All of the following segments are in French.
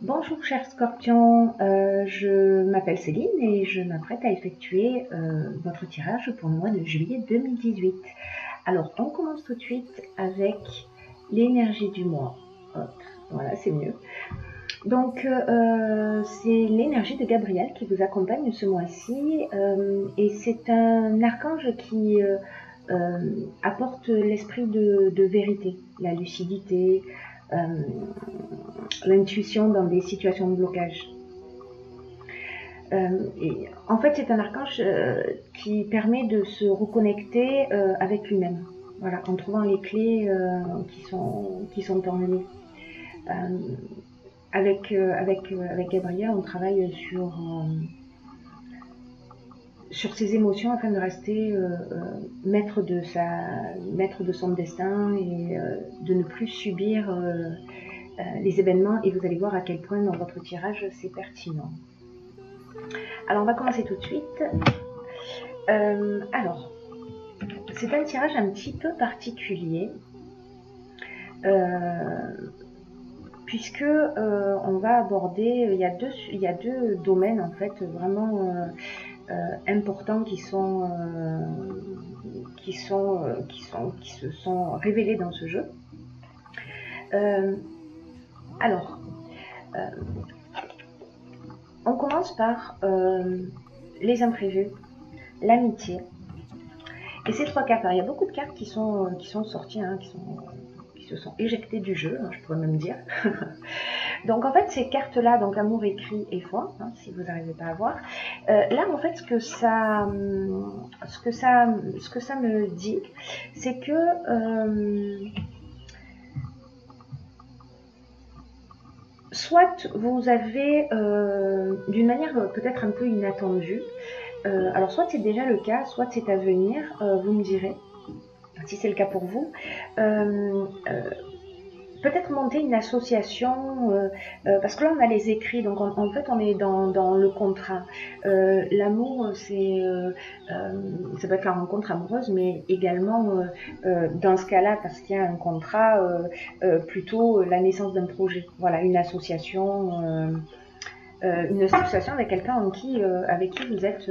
Bonjour chers scorpions, je m'appelle Céline et je m'apprête à effectuer votre tirage pour le mois de juillet 2018. Alors on commence tout de suite avec l'énergie du mois. Hop, voilà, c'est mieux. Donc c'est l'énergie de Gabriel qui vous accompagne ce mois-ci et c'est un archange qui apporte l'esprit de vérité, la lucidité, l'intuition dans des situations de blocage. Et en fait, c'est un archange qui permet de se reconnecter avec lui-même, voilà, en trouvant les clés qui sont en lui. Avec Gabriel, on travaille sur ses émotions afin de rester maître de son destin et de ne plus subir les événements, et vous allez voir à quel point dans votre tirage c'est pertinent. Alors on va commencer tout de suite. Alors, c'est un tirage un petit peu particulier puisque on va aborder, il y a deux domaines en fait vraiment importants qui se sont révélés dans ce jeu. Alors, on commence par les imprévus, l'amitié. Et ces trois cartes, alors, il y a beaucoup de cartes qui sont sorties, hein, qui se sont éjectées du jeu, hein, je pourrais même dire. Donc en fait, ces cartes-là, donc amour, écrit et foi, hein, si vous n'arrivez pas à voir, là en fait, ce que ça me dit, c'est que soit vous avez, d'une manière peut-être un peu inattendue, alors soit c'est déjà le cas, soit c'est à venir, vous me direz, si c'est le cas pour vous, peut-être monter une association, parce que là on a les écrits, donc en fait on est dans le contrat. L'amour, ça peut être la rencontre amoureuse, mais également dans ce cas-là, parce qu'il y a un contrat, plutôt la naissance d'un projet. Voilà, une association avec quelqu'un avec qui vous êtes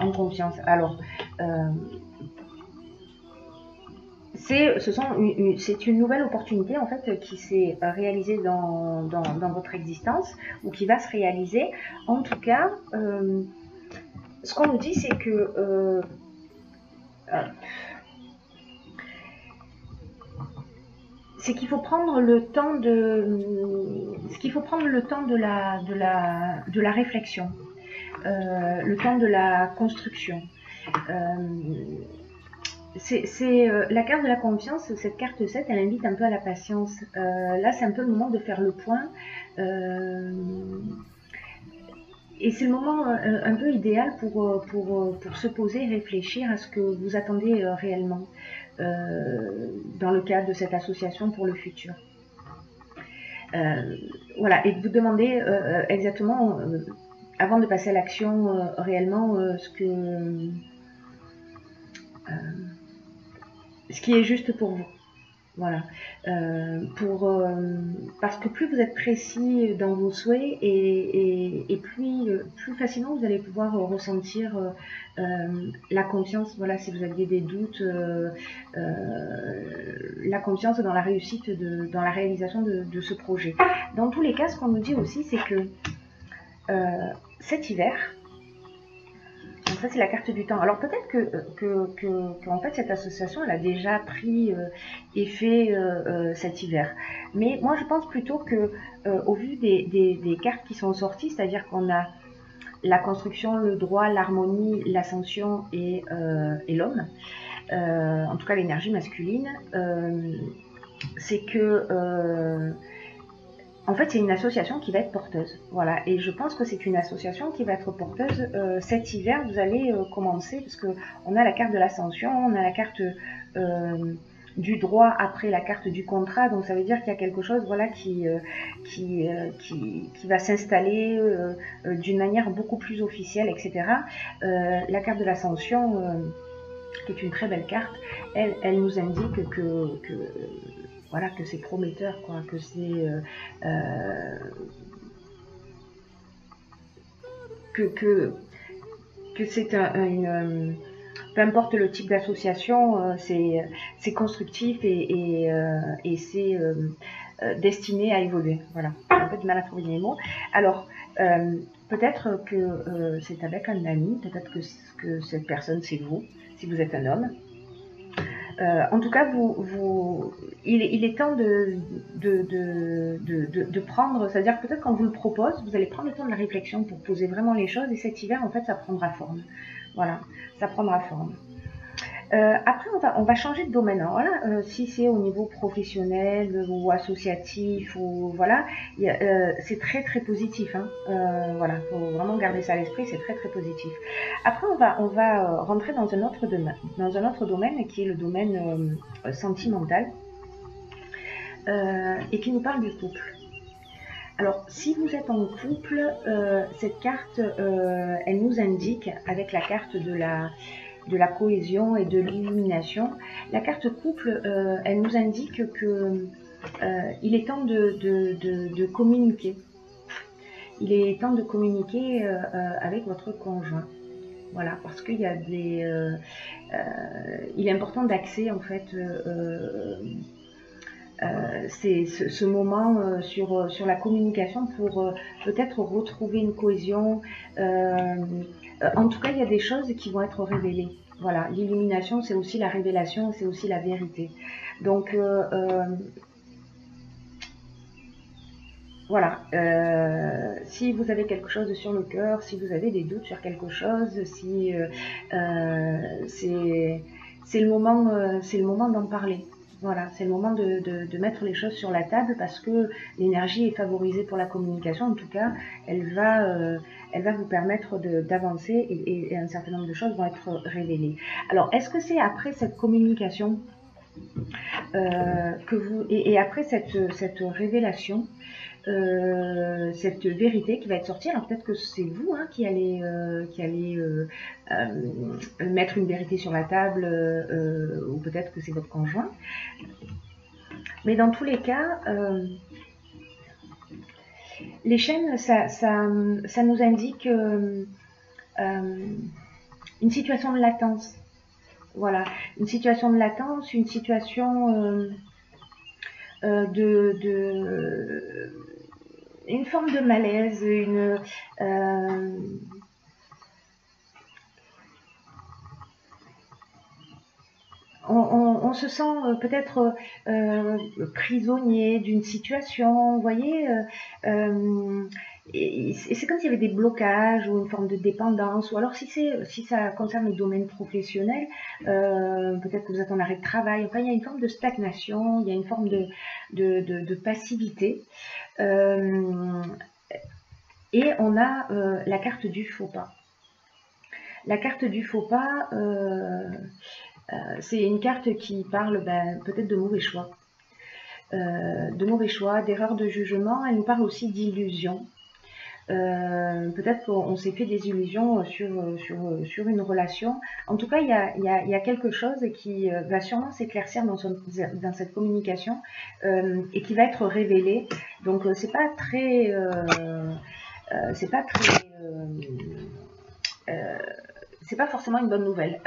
en confiance. Alors, c'est une nouvelle opportunité en fait qui s'est réalisée dans votre existence, ou qui va se réaliser. En tout cas, ce qu'on nous dit, c'est que c'est qu'il faut prendre le temps de la réflexion, le temps de la construction. La carte de la confiance, cette carte 7, elle invite un peu à la patience. Là, c'est un peu le moment de faire le point. Et c'est le moment un peu idéal pour se poser et réfléchir à ce que vous attendez réellement dans le cadre de cette association pour le futur. Voilà, et de vous demander exactement, avant de passer à l'action, réellement ce qui est juste pour vous. Voilà. Parce que plus vous êtes précis dans vos souhaits, et plus facilement vous allez pouvoir ressentir la confiance. Voilà, si vous aviez des doutes, la confiance dans la réussite, dans la réalisation de ce projet. Dans tous les cas, ce qu'on nous dit aussi, c'est que cet hiver, donc ça c'est la carte du temps. Alors peut-être que en fait cette association elle a déjà pris effet cet hiver. Mais moi je pense plutôt que au vu des cartes qui sont sorties, c'est-à-dire qu'on a la construction, le droit, l'harmonie, l'ascension et l'homme, en tout cas l'énergie masculine, c'est que en fait, c'est une association qui va être porteuse. Voilà. Et je pense que c'est une association qui va être porteuse cet hiver. Vous allez commencer, parce qu'on a la carte de l'ascension, on a la carte du droit après la carte du contrat. Donc ça veut dire qu'il y a quelque chose, voilà, qui va s'installer d'une manière beaucoup plus officielle, etc. La carte de l'ascension, qui est une très belle carte, elle nous indique que c'est prometteur, quoi, que c'est que c'est peu importe le type d'association, c'est constructif et c'est destiné à évoluer. Voilà, j'ai un peu de mal à trouver les mots. Alors, peut-être que c'est avec un ami, peut-être que cette personne c'est vous, si vous êtes un homme. En tout cas, il est temps de prendre, c'est-à-dire peut-être quand vous le propose, vous allez prendre le temps de la réflexion pour poser vraiment les choses et cet hiver, en fait, ça prendra forme. Voilà, ça prendra forme. Après, on va changer de domaine. Alors là, si c'est au niveau professionnel ou associatif, ou voilà, c'est très très positif. Hein. Voilà, faut vraiment garder ça à l'esprit, c'est très très positif. Après, on va rentrer dans un autre domaine qui est le domaine sentimental et qui nous parle du couple. Alors, si vous êtes en couple, cette carte, elle nous indique, avec la carte de la cohésion et de l'illumination, la carte couple, elle nous indique que il est temps de communiquer. Il est temps de communiquer avec votre conjoint. Voilà, parce qu'il y a il est important d'axer en fait c'est ce moment sur la communication pour peut-être retrouver une cohésion. En tout cas, il y a des choses qui vont être révélées. Voilà, l'illumination, c'est aussi la révélation, c'est aussi la vérité. Donc, voilà, si vous avez quelque chose sur le cœur, si vous avez des doutes sur quelque chose, si c'est le moment d'en parler. Voilà, c'est le moment de mettre les choses sur la table parce que l'énergie est favorisée pour la communication. En tout cas, elle va vous permettre d'avancer et un certain nombre de choses vont être révélées. Alors, est-ce que c'est après cette communication et après cette révélation, cette vérité qui va être sortie, alors peut-être que c'est vous hein, qui allez mettre une vérité sur la table ou peut-être que c'est votre conjoint, mais dans tous les cas les chaînes ça nous indique une situation de latence. Voilà, une situation de latence, une situation une forme de malaise, on se sent peut-être prisonnier d'une situation, vous voyez, et c'est comme s'il y avait des blocages ou une forme de dépendance, ou alors si ça concerne le domaine professionnel, peut-être que vous êtes en arrêt de travail, enfin il y a une forme de stagnation, il y a une forme de passivité, et on a la carte du faux pas. La carte du faux pas, c'est une carte qui parle peut-être de mauvais choix. D'erreurs de jugement. Elle nous parle aussi d'illusions. Peut-être qu'on s'est fait des illusions sur une relation. En tout cas, il y a quelque chose qui va sûrement s'éclaircir dans cette communication et qui va être révélé. Donc, c'est pas très c'est pas forcément une bonne nouvelle.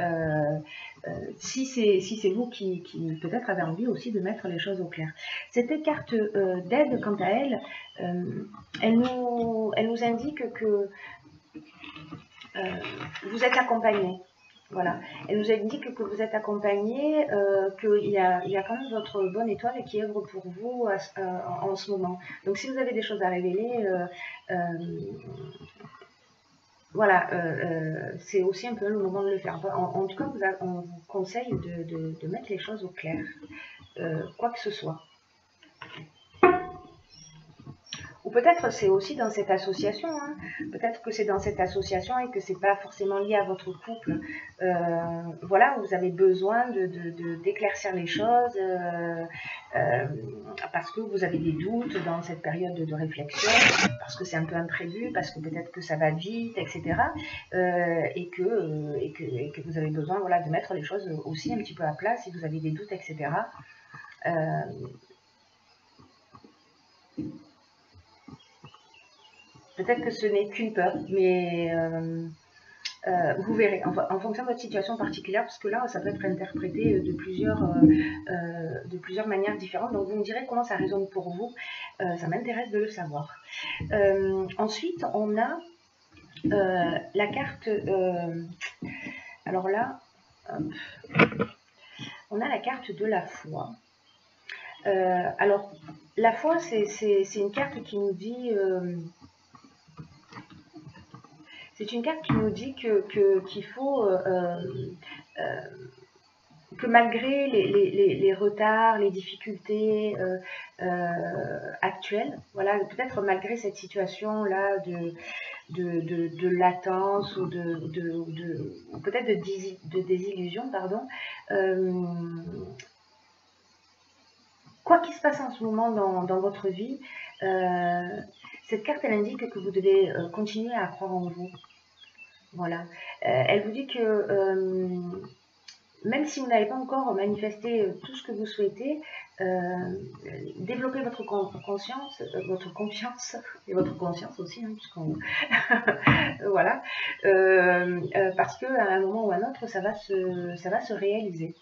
Si c'est vous qui peut-être avez envie aussi de mettre les choses au clair. Cette carte d'aide, quant à elle, elle nous indique que vous êtes accompagné. Voilà. Elle nous indique que vous êtes accompagné, qu'il y a quand même votre bonne étoile qui œuvre pour vous en ce moment. Donc si vous avez des choses à révéler, voilà, c'est aussi un peu le moment de le faire. En tout cas, on vous conseille de mettre les choses au clair, quoi que ce soit. Ou peut-être c'est aussi dans cette association, hein. Peut-être que c'est dans cette association et que c'est pas forcément lié à votre couple. Voilà, vous avez besoin d'éclaircir les choses parce que vous avez des doutes dans cette période de réflexion, parce que c'est un peu imprévu, parce que peut-être que ça va vite, etc. Et que vous avez besoin voilà, de mettre les choses aussi un petit peu à plat si vous avez des doutes, etc. Peut-être que ce n'est qu'une peur, mais vous verrez, en fonction de votre situation particulière, parce que là, ça peut être interprété de plusieurs manières différentes. Donc, vous me direz comment ça résonne pour vous. Ça m'intéresse de le savoir. Ensuite, on a la carte... alors là, on a la carte de la foi. Alors, la foi, c'est une carte qui nous dit... c'est une carte qui nous dit qu'il faut... que malgré les retards, les difficultés actuelles, voilà, peut-être malgré cette situation-là de latence ou peut-être de désillusion, pardon, quoi qu'il se passe en ce moment dans votre vie, cette carte, elle indique que vous devez continuer à croire en vous. Voilà. Elle vous dit que même si vous n'avez pas encore manifesté tout ce que vous souhaitez, développez votre conscience, votre confiance et votre conscience aussi, hein, puisqu'on voilà, parce que à un moment ou à un autre, ça va se réaliser.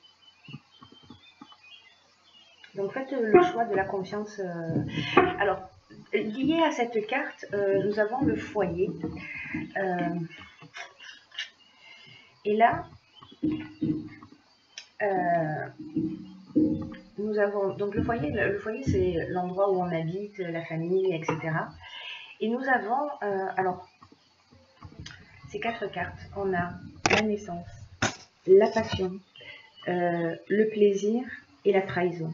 Donc faites le choix de la confiance. Alors, lié à cette carte, nous avons le foyer. Et là, nous avons donc le foyer c'est l'endroit où on habite, la famille, etc. Et nous avons, alors, ces 4 cartes, on a la naissance, la passion, le plaisir et la trahison.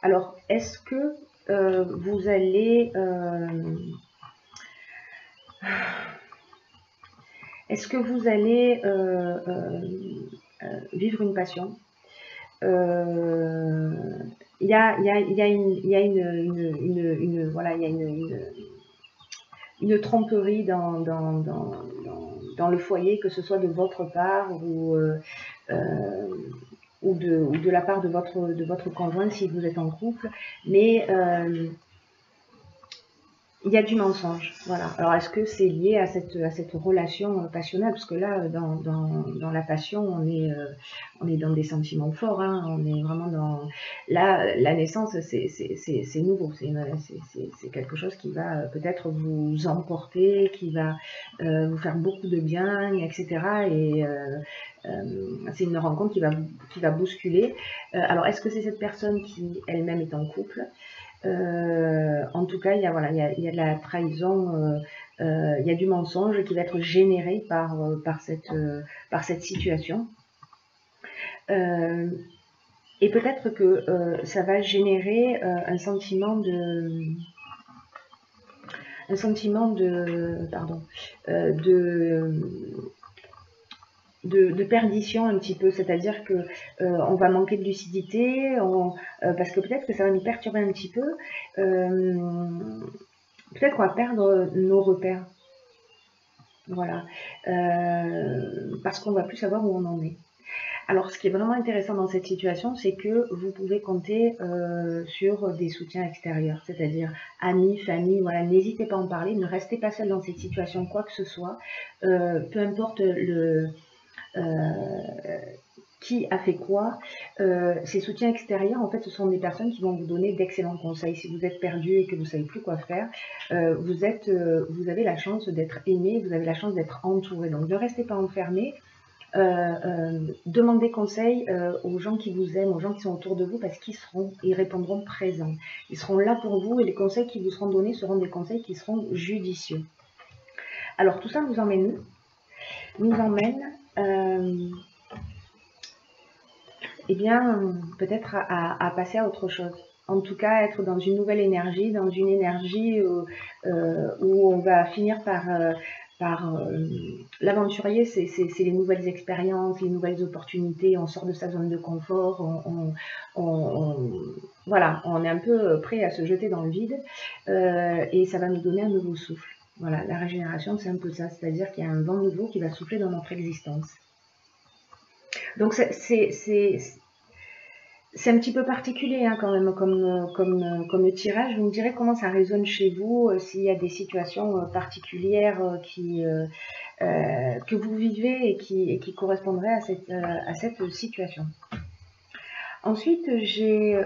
Alors, est-ce que vous allez... est-ce que vous allez vivre une passion? Il y a une tromperie dans le foyer, que ce soit de votre part ou de la part de votre conjoint si vous êtes en couple, mais il y a du mensonge, voilà. Alors, est-ce que c'est lié à cette relation passionnelle? Parce que là, dans la passion, on est dans des sentiments forts, hein. On est vraiment dans... Là, la naissance, c'est nouveau. C'est quelque chose qui va peut-être vous emporter, qui va vous faire beaucoup de bien, etc. Et c'est une rencontre qui va bousculer. Alors, est-ce que c'est cette personne qui, elle-même, est en couple? En tout cas, il y a de la trahison, il y a du mensonge qui va être généré par cette situation. Et peut-être que ça va générer un sentiment de perdition un petit peu, c'est-à-dire que on va manquer de lucidité, parce que peut-être que ça va nous perturber un petit peu, peut-être qu'on va perdre nos repères, voilà, parce qu'on va plus savoir où on en est. Alors, ce qui est vraiment intéressant dans cette situation, c'est que vous pouvez compter sur des soutiens extérieurs, c'est-à-dire amis, famille, voilà, n'hésitez pas à en parler, ne restez pas seul dans cette situation, quoi que ce soit, peu importe qui a fait quoi, ces soutiens extérieurs, en fait, ce sont des personnes qui vont vous donner d'excellents conseils. Si vous êtes perdu et que vous ne savez plus quoi faire, vous avez la chance d'être aimé, vous avez la chance d'être entouré. Donc, ne restez pas enfermé. Demandez conseil aux gens qui vous aiment, aux gens qui sont autour de vous, parce qu'ils répondront présents. Ils seront là pour vous et les conseils qui vous seront donnés seront des conseils qui seront judicieux. Alors, tout ça nous emmène eh bien, peut-être à passer à autre chose. En tout cas, être dans une nouvelle énergie, dans une énergie où on va finir par l'aventurier, c'est les nouvelles expériences, les nouvelles opportunités, on sort de sa zone de confort, voilà, on est un peu prêt à se jeter dans le vide et ça va nous donner un nouveau souffle. Voilà, la régénération, c'est un peu ça, c'est-à-dire qu'il y a un vent nouveau qui va souffler dans notre existence. Donc, C'est un petit peu particulier hein, quand même comme tirage. Vous me direz comment ça résonne chez vous, s'il y a des situations particulières que vous vivez et qui correspondraient à cette situation. Ensuite, j'ai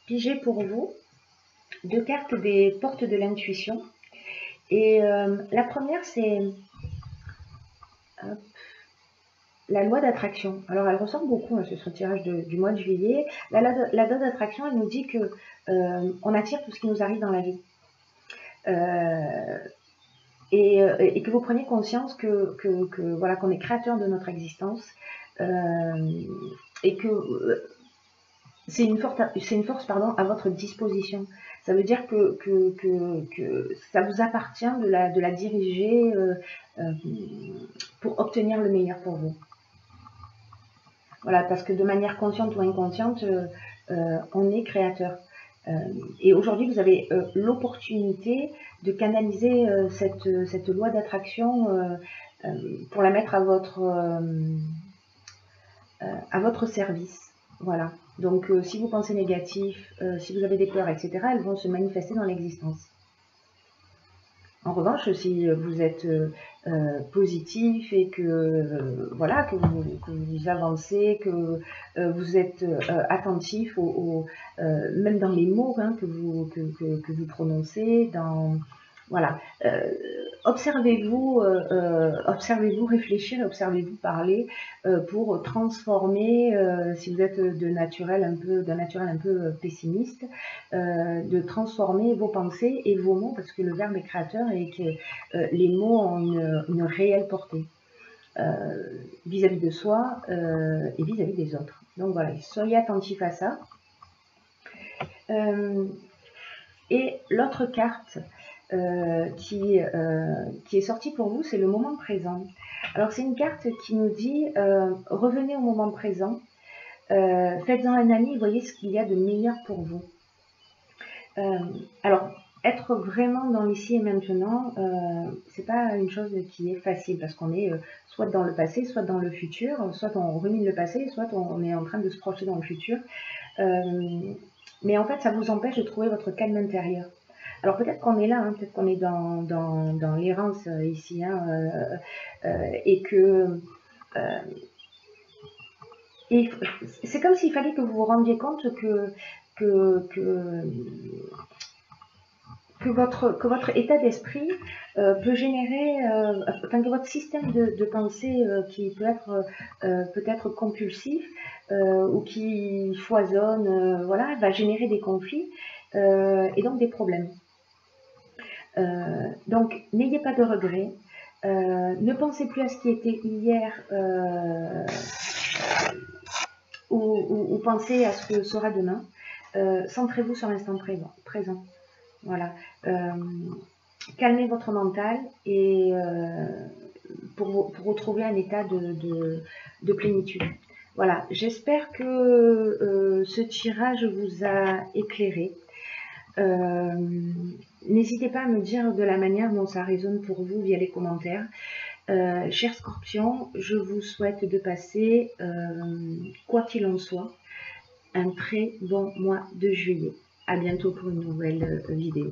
pigé pour vous 2 cartes des portes de l'intuition. Et la première, c'est la loi d'attraction. Alors, elle ressemble beaucoup à ce tirage du mois de juillet. La loi d'attraction, elle nous dit que on attire tout ce qui nous arrive dans la vie. Et que vous preniez conscience voilà, qu'on est créateur de notre existence et que c'est une force pardon, à votre disposition. Ça veut dire que ça vous appartient de la diriger pour obtenir le meilleur pour vous. Voilà, parce que de manière consciente ou inconsciente, on est créateur. Et aujourd'hui, vous avez l'opportunité de canaliser cette loi d'attraction pour la mettre à votre service. Voilà. Donc, si vous pensez négatif, si vous avez des peurs, etc., elles vont se manifester dans l'existence. En revanche, si vous êtes positif et que voilà que vous avancez, que vous êtes attentif même dans les mots hein, que vous prononcez, voilà, observez-vous réfléchir, observez-vous parler pour transformer, si vous êtes d'un naturel un peu pessimiste, de transformer vos pensées et vos mots, parce que le verbe est créateur et que les mots ont une réelle portée vis-à-vis de soi et vis-à-vis des autres. Donc voilà, soyez attentifs à ça. Et l'autre carte qui est sortie pour vous, c'est le moment présent. Alors c'est une carte qui nous dit revenez au moment présent, faites-en un ami et voyez ce qu'il y a de meilleur pour vous. Alors être vraiment dans l'ici et maintenant, c'est pas une chose qui est facile parce qu'on est soit dans le passé, soit dans le futur, soit on rumine le passé, soit on est en train de se projeter dans le futur. Mais en fait, ça vous empêche de trouver votre calme intérieur. Alors peut-être qu'on est là, hein, peut-être qu'on est dans l'errance ici, hein, et que et c'est comme s'il fallait que vous vous rendiez compte que votre état d'esprit peut générer, que votre système de pensée qui peut être peut-être compulsif ou qui foisonne, voilà, va générer des conflits et donc des problèmes. Donc n'ayez pas de regrets, ne pensez plus à ce qui était hier ou pensez à ce que sera demain. Centrez-vous sur l'instant présent. Voilà. Calmez votre mental et pour retrouver un état de plénitude. Voilà, j'espère que ce tirage vous a éclairé. N'hésitez pas à me dire de la manière dont ça résonne pour vous via les commentaires. Chers scorpions, je vous souhaite de passer, quoi qu'il en soit, un très bon mois de juillet. À bientôt pour une nouvelle vidéo.